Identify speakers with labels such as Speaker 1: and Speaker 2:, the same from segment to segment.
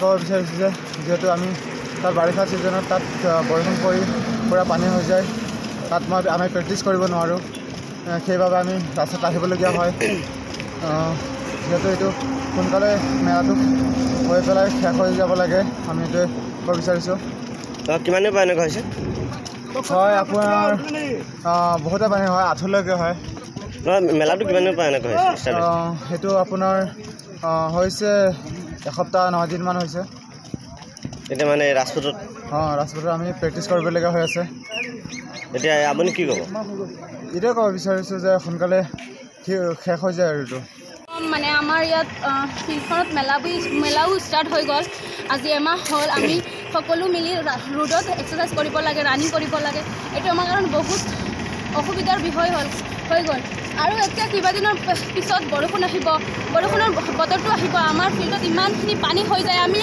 Speaker 1: ক'ব বিচাৰিছোঁ যে যিহেতু আমি তাত বাৰিষা ছিজনত তাত বৰষুণ পৰি পূৰা পানী হৈ যায়, তাত আমি প্ৰেক্টিছ কৰিব নোৱাৰোঁ, সেইবাবে আমি ৰাস্তাত আহিবলগীয়া হয়। যিহেতু এইটো সোনকালে মেলাটো হৈ পেলাই শেষ হৈ যাব লাগে, আমি এইটোৱে ক'ব বিচাৰিছোঁ।
Speaker 2: কিমান দিনৰ পৰা এনেকুৱা হৈছে?
Speaker 1: হয়, আপোনাৰ বহুতে পানী হয়, আঁঠুলৈকে হয়।
Speaker 2: মেলাটো কিমান দিনৰ পৰা এনেকুৱা হৈছে?
Speaker 1: সেইটো আপোনাৰ হৈছে এসপ্তাহ 9 দিনমান হৈছে।
Speaker 2: এতিয়া মানে ৰাজপথত
Speaker 1: ৰাজপথত আমি প্ৰেক্টিছ কৰিবলগীয়া হৈ আছে।
Speaker 2: এতিয়া আপুনি কি ক'ব?
Speaker 1: এইটোৱে ক'ব বিচাৰিছোঁ যে সোনকালে শেষ হৈ যায় আৰু এইটো।
Speaker 3: মানে আমাৰ ইয়াত ফিল্ডখনত মেলাও ষ্টাৰ্ট হৈ গ'ল। আজি এমাহ হ'ল আমি সকলো মিলি ৰোডত এক্সাৰচাইজ কৰিব লাগে, ৰানিং কৰিব লাগে। এইটো আমাৰ কাৰণে বহুত অসুবিধাৰ বিষয় হৈ গ'ল। আৰু এতিয়া কেইবাদিনৰ পিছত বৰষুণ আহিব, বৰষুণৰ বতৰটো আহিব, আমাৰ ফিল্ডত ইমানখিনি পানী হৈ যায়, আমি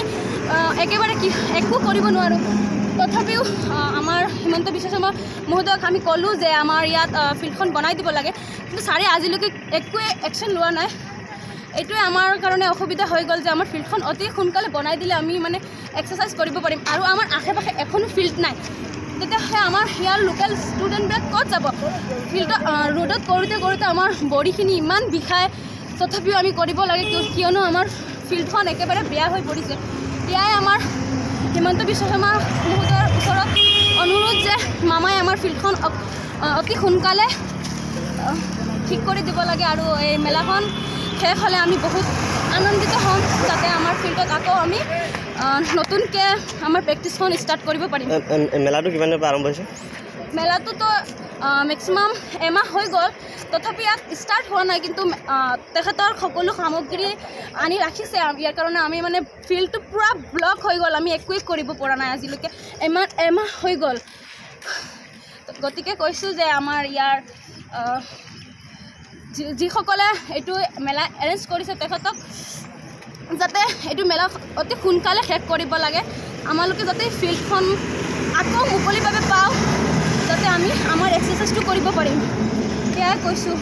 Speaker 3: একেবাৰে একো কৰিব নোৱাৰোঁ। তথাপিও আমাৰ হিমন্ত বিশ্ব শৰ্মা মহোদয়ক আমি ক'লোঁ যে আমাৰ ইয়াত ফিল্ডখন বনাই দিব লাগে, কিন্তু ছাৰে আজিলৈকে একোৱে একশ্যন লোৱা নাই। এইটোৱে আমাৰ কাৰণে অসুবিধা হৈ গ'ল যে আমাৰ ফিল্ডখন অতি সোনকালে বনাই দিলে আমি মানে এক্সাৰচাইজ কৰিব পাৰিম। আৰু আমাৰ আশে পাশে এখনো ফিল্ড নাই, তেতিয়াহ'লে আমাৰ ইয়াৰ লোকেল ষ্টুডেণ্টবিলাক ক'ত যাব? ফিল্ডত ৰোডত কৰোঁতে আমাৰ বডিখিনি ইমান বিষায়, তথাপিও আমি কৰিব লাগে কিয়নো আমাৰ ফিল্ডখন একেবাৰে বেয়া হৈ পৰিছে। এয়াই আমাৰ হিমন্ত বিশ্ব শৰ্মা মহোদয়ৰ ওচৰত অনুৰোধ যে মামাই আমাৰ ফিল্ডখন অতি সোনকালে ঠিক কৰি দিব লাগে, আৰু এই মেলাখন শেষ হ'লে আমি বহুত আনন্দিত হ'ম, যাতে আমাৰ ফিল্ডত আকৌ আমি নতুনকৈ আমাৰ প্ৰেক্টিছখন ষ্টাৰ্ট কৰিব পাৰিম।
Speaker 2: মেলাটো কিমান দিনৰ পৰা আৰম্ভ হৈছে?
Speaker 3: মেলাটোতো মেক্সিমাম এমাহ হৈ গ'ল, তথাপি ইয়াত ষ্টাৰ্ট হোৱা নাই, কিন্তু তেখেতৰ সকলো সামগ্ৰী আনি ৰাখিছে। ইয়াৰ কাৰণে আমি মানে ফিল্ডটো পূৰা ব্লক হৈ গ'ল, আমি একোৱেই কৰিব পৰা নাই আজিলৈকে, এমাহ হৈ গ'ল। গতিকে কৈছোঁ যে আমাৰ ইয়াৰ যিসকলে এইটো মেলা এৰেঞ্জ কৰিছে তেখেতক যাতে এইটো মেলা অতি সোনকালে শেষ কৰিব লাগে, আমালোকে যাতে ফিল্ডখন আকৌ মুকলিভাৱে পাওঁ, যাতে আমি আমাৰ এক্সাৰচাইজটো কৰিব পাৰিম, সেয়াই কৈছোঁ।